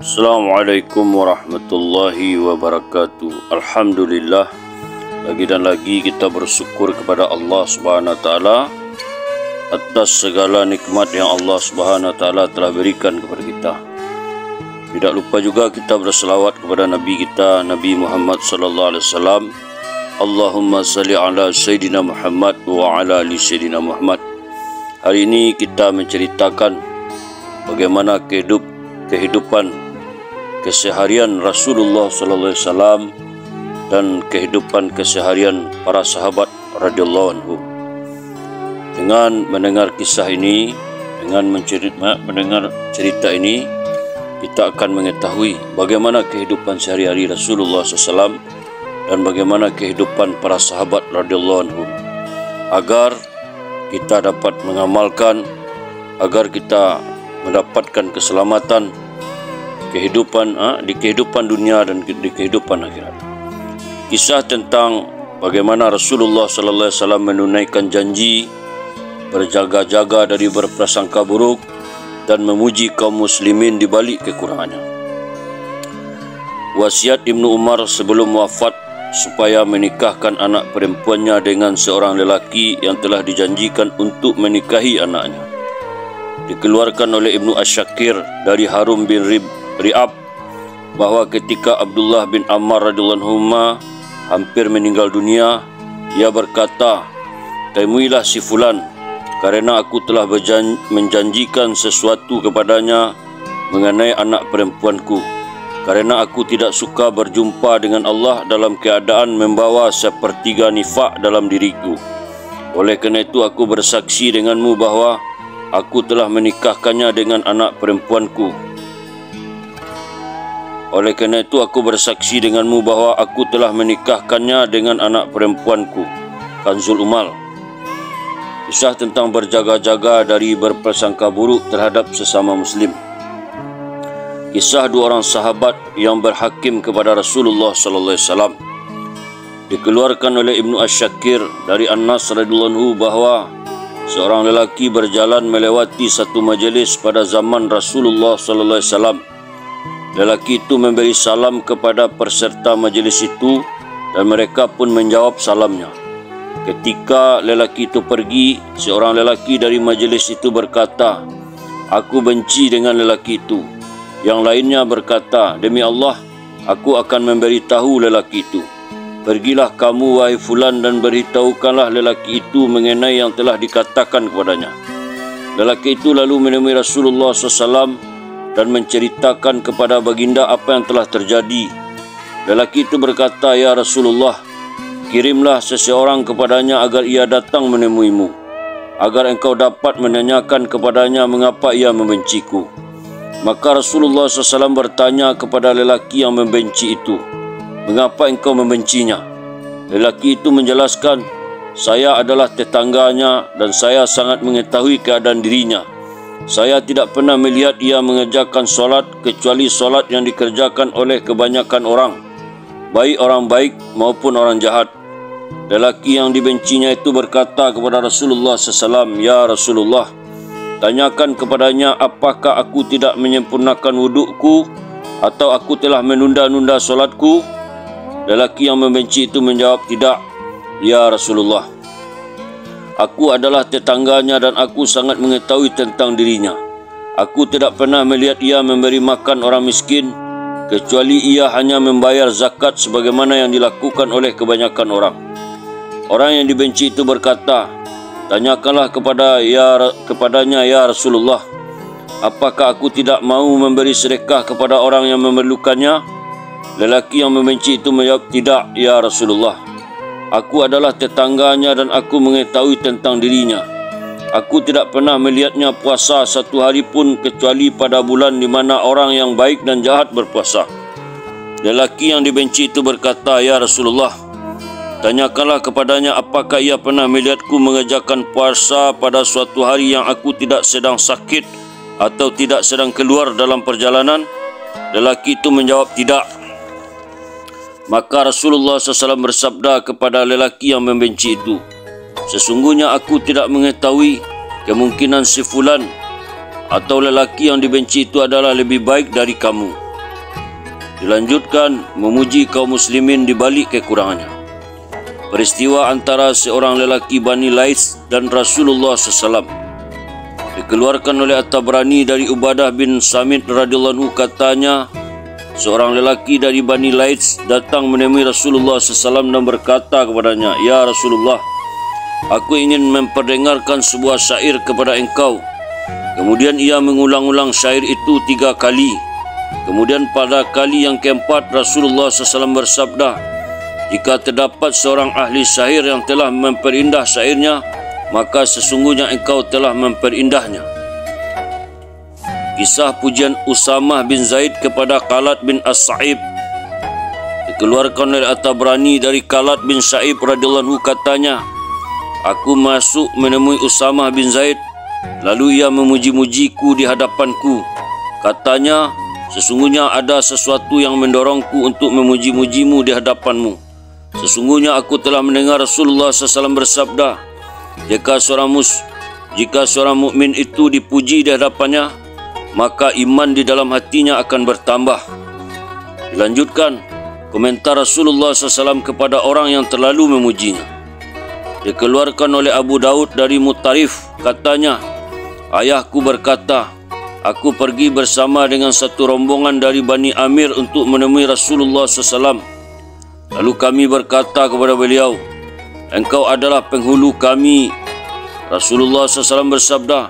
Assalamualaikum warahmatullahi wabarakatuh. Alhamdulillah, lagi dan lagi kita bersyukur kepada Allah Subhanahu wa taala atas segala nikmat yang Allah Subhanahu wa taala telah berikan kepada kita. Tidak lupa juga kita berselawat kepada Nabi kita, Nabi Muhammad sallallahu alaihi wasallam. Allahumma salli ala Sayyidina Muhammad wa ala ali Sayyidina Muhammad. Hari ini kita menceritakan bagaimana kehidupan keseharian Rasulullah sallallahu alaihi wasallam dan kehidupan keseharian para sahabat radhiyallahu anhu. Dengan mendengar kisah ini, dengan mendengar cerita ini, kita akan mengetahui bagaimana kehidupan sehari-hari Rasulullah SAW dan bagaimana kehidupan para sahabat radhiyallahu anhu, agar kita dapat mengamalkan, agar kita mendapatkan keselamatan di kehidupan dunia dan di kehidupan akhirat. Kisah tentang bagaimana Rasulullah sallallahu alaihi wasallam menunaikan janji, berjaga-jaga dari berprasangka buruk dan memuji kaum muslimin di balik kekurangannya. Wasiat Ibnu Umar sebelum wafat supaya menikahkan anak perempuannya dengan seorang lelaki yang telah dijanjikan untuk menikahi anaknya dikeluarkan oleh Ibnu Asyakir dari Harum bin Ri'ab bahawa ketika Abdullah bin Ammar radhiyallahu anhu hampir meninggal dunia, ia berkata, "Temuilah si fulan, karena aku telah menjanjikan sesuatu kepadanya mengenai anak perempuanku, karena aku tidak suka berjumpa dengan Allah dalam keadaan membawa sepertiga nifak dalam diriku. Oleh kerana itu aku bersaksi denganmu bahawa aku telah menikahkannya dengan anak perempuanku. Oleh kerana itu aku bersaksi denganmu bahawa aku telah menikahkannya dengan anak perempuanku." Kanzul Umal. Kisah tentang berjaga-jaga dari berprasangka buruk terhadap sesama muslim. Kisah dua orang sahabat yang berhakim kepada Rasulullah sallallahu alaihi wasallam. Dikeluarkan oleh Ibnu Asyakir dari Anas radhiyallahu anhu bahawa seorang lelaki berjalan melewati satu majlis pada zaman Rasulullah sallallahu alaihi wasallam. Lelaki itu memberi salam kepada peserta majlis itu dan mereka pun menjawab salamnya. Ketika lelaki itu pergi, seorang lelaki dari majlis itu berkata, "Aku benci dengan lelaki itu." Yang lainnya berkata, "Demi Allah, aku akan memberitahu lelaki itu. Pergilah kamu wahai fulan dan beritahukanlah lelaki itu mengenai yang telah dikatakan kepadanya." Lelaki itu lalu menemui Rasulullah SAW dan menceritakan kepada baginda apa yang telah terjadi. Lelaki itu berkata, "Ya Rasulullah, kirimlah seseorang kepadanya agar ia datang menemuimu, agar engkau dapat menanyakan kepadanya mengapa ia membenciku." Maka Rasulullah SAW bertanya kepada lelaki yang membenci itu, "Mengapa engkau membencinya?" Lelaki itu menjelaskan, "Saya adalah tetangganya dan saya sangat mengetahui keadaan dirinya. Saya tidak pernah melihat ia mengerjakan solat kecuali solat yang dikerjakan oleh kebanyakan orang, baik orang baik maupun orang jahat." Lelaki yang dibencinya itu berkata kepada Rasulullah SAW, "Ya Rasulullah, tanyakan kepadanya apakah aku tidak menyempurnakan wudukku atau aku telah menunda-nunda solatku?" Lelaki yang membenci itu menjawab, "Tidak, ya Rasulullah. Aku adalah tetangganya dan aku sangat mengetahui tentang dirinya. Aku tidak pernah melihat ia memberi makan orang miskin, kecuali ia hanya membayar zakat sebagaimana yang dilakukan oleh kebanyakan orang." Orang yang dibenci itu berkata, "Tanyakanlah kepadanya, ya Rasulullah, apakah aku tidak mau memberi sedekah kepada orang yang memerlukannya?" Lelaki yang membenci itu menjawab, "Tidak, ya Rasulullah. Aku adalah tetangganya dan aku mengetahui tentang dirinya. Aku tidak pernah melihatnya puasa satu hari pun kecuali pada bulan di mana orang yang baik dan jahat berpuasa." Lelaki yang dibenci itu berkata, "Ya Rasulullah, tanyakanlah kepadanya apakah ia pernah melihatku mengerjakan puasa pada suatu hari yang aku tidak sedang sakit atau tidak sedang keluar dalam perjalanan?" Lelaki itu menjawab, "Tidak." Maka Rasulullah SAW bersabda kepada lelaki yang membenci itu, "Sesungguhnya aku tidak mengetahui kemungkinan si fulan atau lelaki yang dibenci itu adalah lebih baik dari kamu. Dilanjutkan memuji kaum muslimin di balik kekurangannya. Peristiwa antara seorang lelaki Bani Lais dan Rasulullah SAW dikeluarkan oleh At-Tabrani dari Ubadah bin Samit radhiyallahu anhu, katanya, seorang lelaki dari Bani Lais datang menemui Rasulullah SAW dan berkata kepadanya, "Ya Rasulullah, aku ingin memperdengarkan sebuah syair kepada engkau." Kemudian ia mengulang-ulang syair itu 3 kali. Kemudian pada kali yang keempat Rasulullah SAW bersabda, "Jika terdapat seorang ahli syair yang telah memperindah syairnya, maka sesungguhnya engkau telah memperindah"nya. Kisah pujian Usamah bin Zaid kepada Khalad bin As-Sa'ib dikeluarkan oleh At-Tabrani dari Khalad bin Sa'ib radhiyallahu anhu, katanya, "Aku masuk menemui Usamah bin Zaid, lalu ia memuji-mujiku di hadapanku. Katanya, sesungguhnya ada sesuatu yang mendorongku untuk memuji-mujimu di hadapanmu. Sesungguhnya aku telah mendengar Rasulullah SAW bersabda, jika seorang mukmin itu dipuji di hadapannya, maka iman di dalam hatinya akan bertambah." Dilanjutkan komentar Rasulullah SAW kepada orang yang terlalu memujinya. Dikeluarkan oleh Abu Daud dari Mutarif, katanya, "Ayahku berkata, aku pergi bersama dengan satu rombongan dari Bani Amir untuk menemui Rasulullah SAW. Lalu kami berkata kepada beliau, 'Engkau adalah penghulu kami.' Rasulullah SAW bersabda,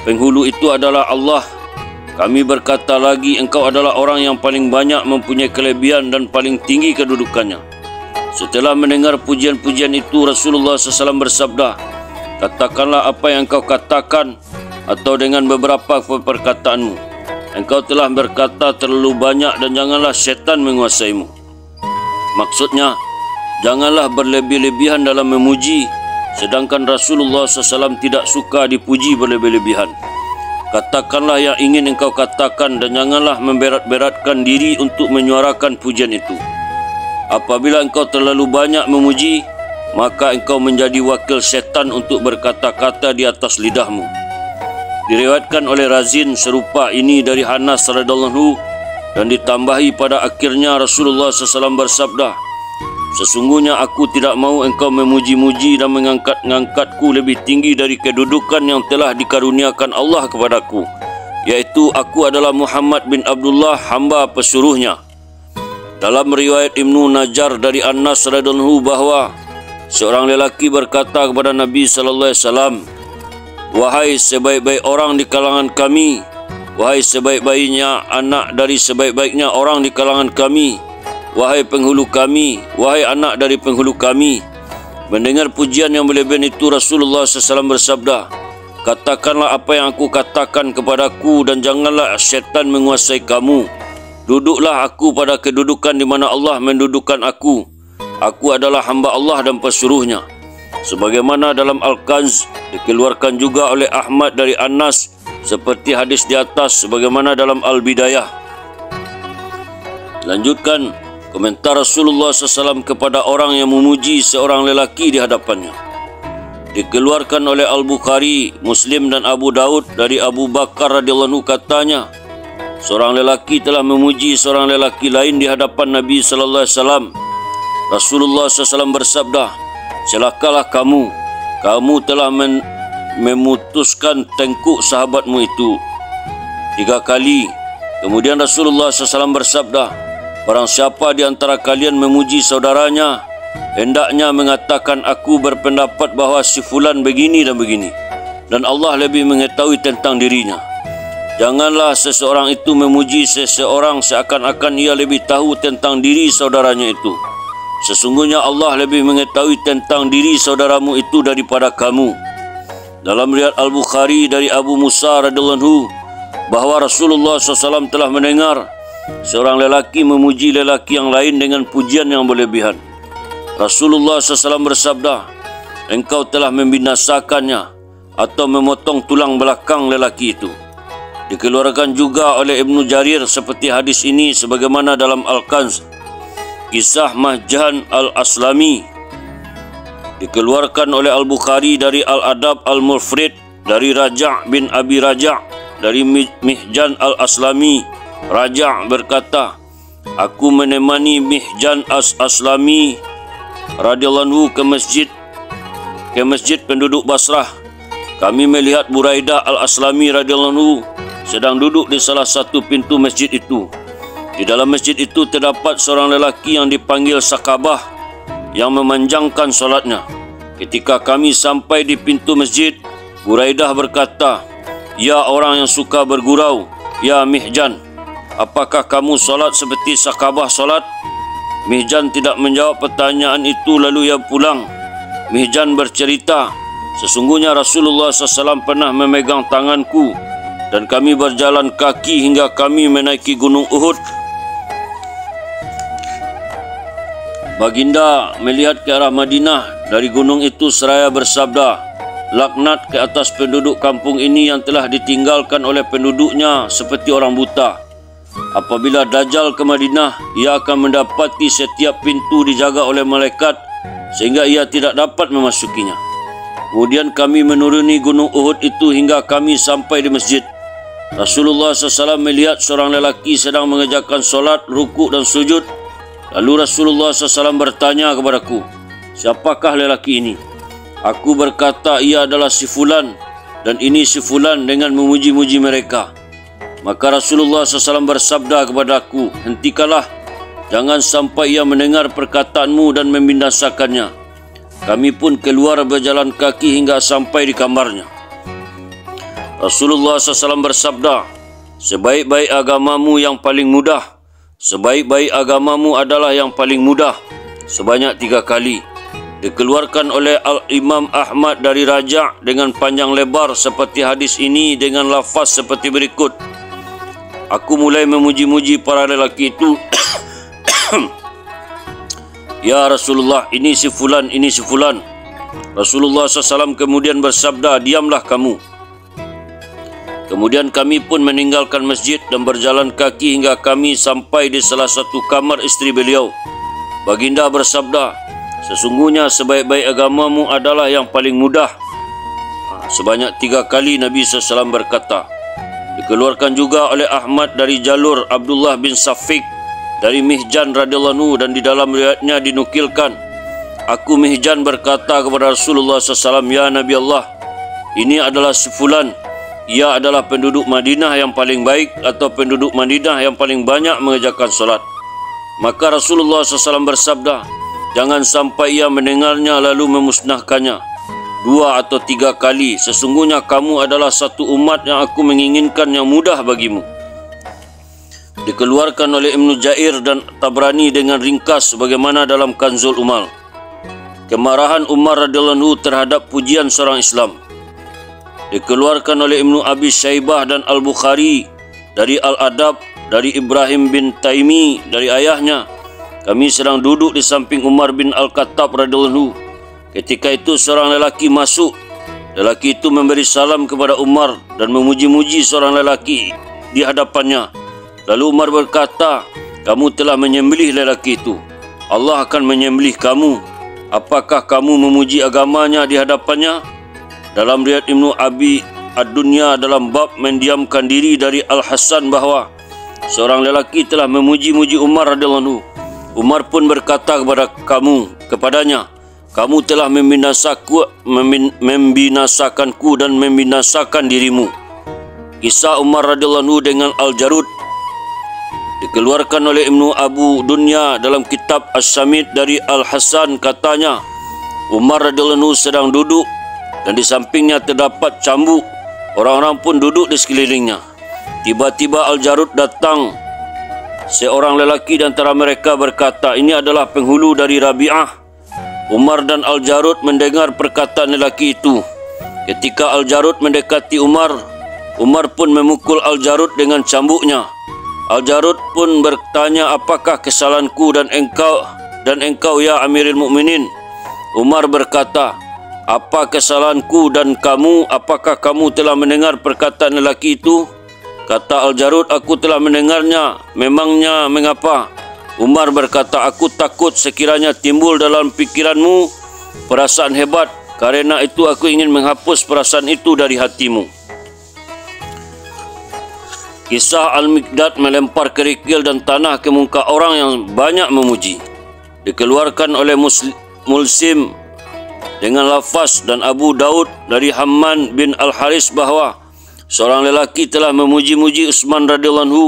'Penghulu itu adalah Allah.' Kami berkata lagi, 'Engkau adalah orang yang paling banyak mempunyai kelebihan dan paling tinggi kedudukannya.' Setelah mendengar pujian-pujian itu, Rasulullah SAW bersabda, 'Katakanlah apa yang engkau katakan, atau dengan beberapa perkataanmu. Engkau telah berkata terlalu banyak dan janganlah syaitan menguasaimu.' Maksudnya, janganlah berlebih-lebihan dalam memuji, sedangkan Rasulullah SAW tidak suka dipuji berlebih-lebihan. Katakanlah yang ingin engkau katakan dan janganlah memberat-beratkan diri untuk menyuarakan pujian itu. Apabila engkau terlalu banyak memuji, maka engkau menjadi wakil syaitan untuk berkata-kata di atas lidahmu." Diriwayatkan oleh Razin serupa ini dari Hanas radhiyallahu anhu dan ditambahi pada akhirnya Rasulullah SAW bersabda, "Sesungguhnya aku tidak mau engkau memuji-muji dan mengangkat-ngangkatku lebih tinggi dari kedudukan yang telah dikaruniakan Allah kepadaku, yaitu aku adalah Muhammad bin Abdullah, hamba pesuruhnya." Dalam riwayat Ibnu Najjar dari Anas radhiyallahu anhu bahwa seorang lelaki berkata kepada Nabi SAW, "Wahai sebaik-baik orang di kalangan kami, wahai sebaik-baiknya anak dari sebaik-baiknya orang di kalangan kami, wahai penghulu kami, wahai anak dari penghulu kami." Mendengar pujian yang berlebihan itu, Rasulullah SAW bersabda, "Katakanlah apa yang aku katakan kepadaku dan janganlah syaitan menguasai kamu. Duduklah aku pada kedudukan di mana Allah mendudukkan aku. Aku adalah hamba Allah dan pesuruhnya." Sebagaimana dalam Al-Kanz dikeluarkan juga oleh Ahmad dari Anas seperti hadis di atas, sebagaimana dalam Al-Bidayah. Lanjutkan komentar Rasulullah SAW kepada orang yang memuji seorang lelaki di hadapannya. Dikeluarkan oleh Al-Bukhari, Muslim dan Abu Daud dari Abu Bakar radhiyallahu anhu, katanya, seorang lelaki telah memuji seorang lelaki lain di hadapan Nabi sallallahu alaihi wasallam. Rasulullah SAW bersabda, "Celakalah kamu telah memutuskan tengkuk sahabatmu itu." 3 kali. Kemudian Rasulullah SAW bersabda, "Barang siapa di antara kalian memuji saudaranya, hendaknya mengatakan, aku berpendapat bahawa si fulan begini dan begini, dan Allah lebih mengetahui tentang dirinya. Janganlah seseorang itu memuji seseorang seakan-akan ia lebih tahu tentang diri saudaranya itu. Sesungguhnya Allah lebih mengetahui tentang diri saudaramu itu daripada kamu." Dalam riwayat Al-Bukhari dari Abu Musa radhiyallahu anhu bahawa Rasulullah SAW telah mendengar seorang lelaki memuji lelaki yang lain dengan pujian yang berlebihan. Rasulullah SAW bersabda, "Engkau telah membinasakannya atau memotong tulang belakang lelaki itu." Dikeluarkan juga oleh Ibnu Jarir seperti hadis ini sebagaimana dalam Al-Kanz. Kisah Mahjan Al-Aslami dikeluarkan oleh Al-Bukhari dari Al-Adab Al-Mufrid dari Raja' bin Abi Raja' dari Mihjan Al-Aslami. Raja' berkata, aku menemani Mihjan As-Aslami radhiyallahu anhu ke masjid penduduk Basrah. Kami melihat Buraidah Al-Aslami radhiyallahu anhu sedang duduk di salah satu pintu masjid itu. Di dalam masjid itu terdapat seorang lelaki yang dipanggil Sakabah yang memanjangkan solatnya. Ketika kami sampai di pintu masjid, Buraidah berkata, "Ya orang yang suka bergurau, ya Mihjan, apakah kamu solat seperti Sakabah solat?" Mihjan tidak menjawab pertanyaan itu, lalu ia pulang. Mihjan bercerita, "Sesungguhnya Rasulullah SAW pernah memegang tanganku dan kami berjalan kaki hingga kami menaiki gunung Uhud. Baginda melihat ke arah Madinah dari gunung itu seraya bersabda, 'Laknat ke atas penduduk kampung ini yang telah ditinggalkan oleh penduduknya seperti orang buta. Apabila Dajjal ke Madinah, ia akan mendapati setiap pintu dijaga oleh malaikat sehingga ia tidak dapat memasukinya.' Kemudian kami menuruni gunung Uhud itu hingga kami sampai di masjid. Rasulullah SAW melihat seorang lelaki sedang mengerjakan solat, rukuk dan sujud. Lalu Rasulullah SAW bertanya kepadaku, 'Siapakah lelaki ini?' Aku berkata, 'Ia adalah si Fulan, dan ini si Fulan,' dengan memuji-muji mereka. Maka Rasulullah SAW bersabda kepadaku, 'Hentikanlah, jangan sampai ia mendengar perkataanmu dan membinasakannya.' Kami pun keluar berjalan kaki hingga sampai di kamarnya. Rasulullah SAW bersabda, 'Sebaik-baik agamamu yang paling mudah. Sebaik-baik agamamu adalah yang paling mudah,' sebanyak 3 kali. Dikeluarkan oleh Al-Imam Ahmad dari Raja' dengan panjang lebar seperti hadis ini dengan lafaz seperti berikut. Aku mulai memuji-muji para lelaki itu. 'Ya Rasulullah, ini si Fulan, ini si Fulan.' Rasulullah SAW kemudian bersabda, 'Diamlah kamu.' Kemudian kami pun meninggalkan masjid dan berjalan kaki hingga kami sampai di salah satu kamar istri beliau. Baginda bersabda, 'Sesungguhnya sebaik-baik agamamu adalah yang paling mudah.' Sebanyak 3 kali Nabi SAW berkata. Dikeluarkan juga oleh Ahmad dari jalur Abdullah bin Safiq dari Mihjan radhiyallahu anhu, dan di dalam riwayatnya dinukilkan, aku Mihjan berkata kepada Rasulullah SAW, 'Ya Nabi Allah, ini adalah si Fulan. Ia adalah penduduk Madinah yang paling baik atau penduduk Madinah yang paling banyak mengerjakan solat.' Maka Rasulullah SAW bersabda, 'Jangan sampai ia mendengarnya lalu memusnahkannya 2 atau 3 kali. Sesungguhnya kamu adalah satu umat yang aku menginginkan yang mudah bagimu.' Dikeluarkan oleh Ibnu Jair dan Tabrani dengan ringkas sebagaimana dalam Kanzul Umal. Kemarahan Umar radhiyallahu anhu terhadap pujian seorang Islam. Dikeluarkan oleh Ibnu Abi Syaibah dan Al-Bukhari dari Al-Adab dari Ibrahim bin Taimi dari ayahnya, kami sedang duduk di samping Umar bin Al-Khattab radhiyallahu anhu. Ketika itu seorang lelaki masuk. Lelaki itu memberi salam kepada Umar dan memuji-muji seorang lelaki di hadapannya. Lalu Umar berkata, 'Kamu telah menyembelih lelaki itu. Allah akan menyembelih kamu. Apakah kamu memuji agamanya di hadapannya?' Dalam riwayat Ibnu Abi Ad-Dunya dalam bab mendiamkan diri dari Al-Hasan bahawa seorang lelaki telah memuji-muji Umar radhiyallahu anhu. Umar pun berkata kepadanya, 'Kamu telah membinasakanku dan membinasakan dirimu.' Kisah Umar radhiyallahu anhu dengan Al-Jarud dikeluarkan oleh Ibnu Abu Dunya dalam kitab As-Samid dari Al-Hasan, katanya, Umar radhiyallahu anhu sedang duduk dan di sampingnya terdapat cambuk. Orang-orang pun duduk di sekelilingnya. Tiba-tiba Al-Jarud datang. Seorang lelaki di antara mereka berkata, 'Ini adalah penghulu dari Rabi'ah.' Umar dan Al-Jarud mendengar perkataan lelaki itu. Ketika Al-Jarud mendekati Umar, Umar pun memukul Al-Jarud dengan cambuknya. Al-Jarud pun bertanya, 'Apakah kesalahanku dan engkau ya Amirul Mukminin?' Umar berkata, 'Apa kesalahanku dan kamu? Apakah kamu telah mendengar perkataan lelaki itu?' Kata Al-Jarud, 'Aku telah mendengarnya. Memangnya mengapa?' Umar berkata, 'Aku takut sekiranya timbul dalam pikiranmu perasaan hebat. Karena itu aku ingin menghapus perasaan itu dari hatimu.' Kisah Al-Miqdad melempar kerikil dan tanah ke muka orang yang banyak memuji. Dikeluarkan oleh Mulsim dengan lafaz dan Abu Daud dari Hamman bin Al-Haris bahawa seorang lelaki telah memuji-muji Utsman radhiyallahu anhu.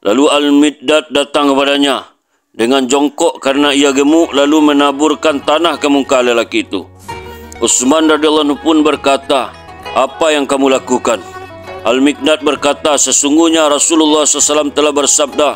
Lalu Al-Miqdad datang kepadanya dengan jongkok kerana ia gemuk, lalu menaburkan tanah ke muka lelaki itu. Utsman radhiyallahu anhu pun berkata, "Apa yang kamu lakukan?" Al-Miqdad berkata, "Sesungguhnya Rasulullah SAW telah bersabda,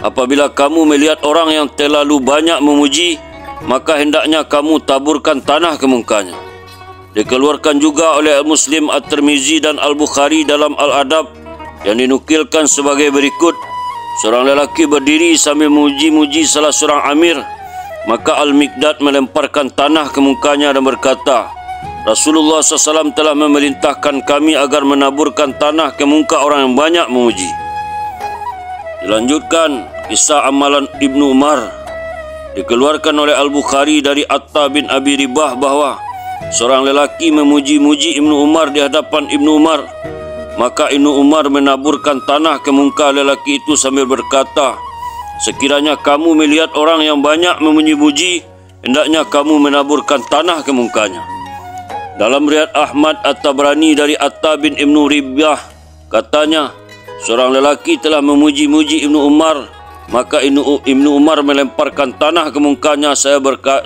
apabila kamu melihat orang yang terlalu banyak memuji, maka hendaknya kamu taburkan tanah ke mukanya." Dikeluarkan juga oleh Muslim, At-Tirmizi dan Al-Bukhari dalam Al-Adab yang dinukilkan sebagai berikut. Seorang lelaki berdiri sambil memuji-muji salah seorang amir, maka Al-Miqdad melemparkan tanah ke mukanya dan berkata, "Rasulullah SAW telah memerintahkan kami agar menaburkan tanah ke muka orang yang banyak memuji." Dilanjutkan kisah amalan Ibnu Umar. Dikeluarkan oleh Al-Bukhari dari Atta bin Abi Ribah bahawa seorang lelaki memuji-muji Ibnu Umar di hadapan Ibnu Umar. Maka Ibnu Umar menaburkan tanah ke muka lelaki itu sambil berkata, "Sekiranya kamu melihat orang yang banyak memuji-muji, hendaknya kamu menaburkan tanah ke mukanya." Dalam riwayat Ahmad At-Tabrani dari Atta bin Ibnu Ribah, katanya, seorang lelaki telah memuji-muji Ibnu Umar, maka Ibnu Umar melemparkan tanah ke mukanya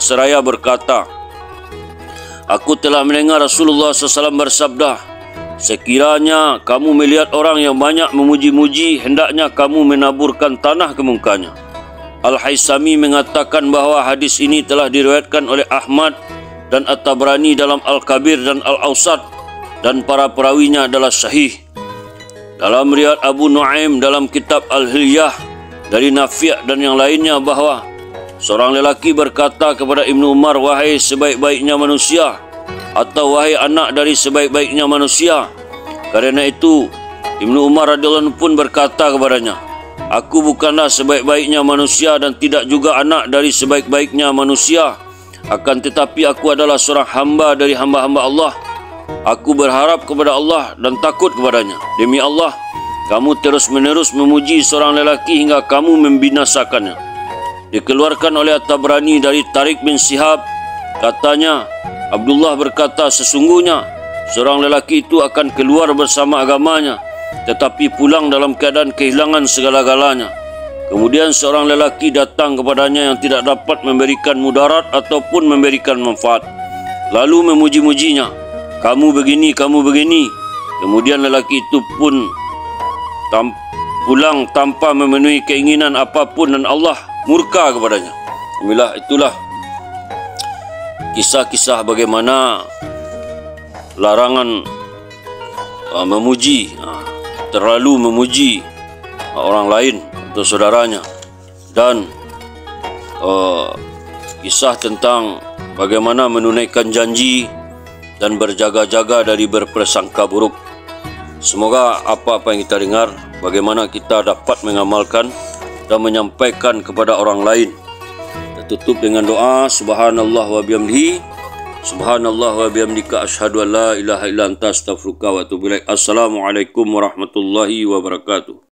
seraya berkata, "Aku telah mendengar Rasulullah SAW bersabda, sekiranya kamu melihat orang yang banyak memuji-muji, hendaknya kamu menaburkan tanah ke mukanya." Al-Haisami mengatakan bahawa hadis ini telah diriwayatkan oleh Ahmad dan At-Tabrani dalam Al-Kabir dan Al-Awsat, dan para perawinya adalah sahih. Dalam riwayat Abu Nuaim dalam kitab Al-Hilyah dari Nafi' dan yang lainnya bahawa seorang lelaki berkata kepada Ibnu Umar, "Wahai sebaik-baiknya manusia," atau "Wahai anak dari sebaik-baiknya manusia." Karena itu Ibnu Umar radhiyallahu anhu pun berkata kepadanya, "Aku bukanlah sebaik-baiknya manusia dan tidak juga anak dari sebaik-baiknya manusia. Akan tetapi aku adalah seorang hamba dari hamba-hamba Allah. Aku berharap kepada Allah dan takut kepadanya. Demi Allah, kamu terus-menerus memuji seorang lelaki hingga kamu membinasakannya." Dikeluarkan oleh At-Tabrani dari Tariq bin Shihab, katanya, Abdullah berkata, "Sesungguhnya seorang lelaki itu akan keluar bersama agamanya, tetapi pulang dalam keadaan kehilangan segala-galanya. Kemudian seorang lelaki datang kepadanya yang tidak dapat memberikan mudarat ataupun memberikan manfaat. Lalu memuji-mujinya, 'Kamu begini, kamu begini.' Kemudian lelaki itu pun pulang tanpa memenuhi keinginan apapun dan Allah murka kepadanya." Itulah kisah-kisah bagaimana larangan memuji, terlalu memuji orang lain atau saudaranya, dan kisah tentang bagaimana menunaikan janji dan berjaga-jaga dari berprasangka buruk. Semoga apa-apa yang kita dengar, bagaimana kita dapat mengamalkan dan menyampaikan kepada orang lain. Kita tutup dengan doa. Subhanallah wa bihamdihi, subhanallah wa bihamdika, asyhadu an la ilaha illa anta, astaghfiruka wa atubu ilaik. Assalamualaikum warahmatullahi wabarakatuh.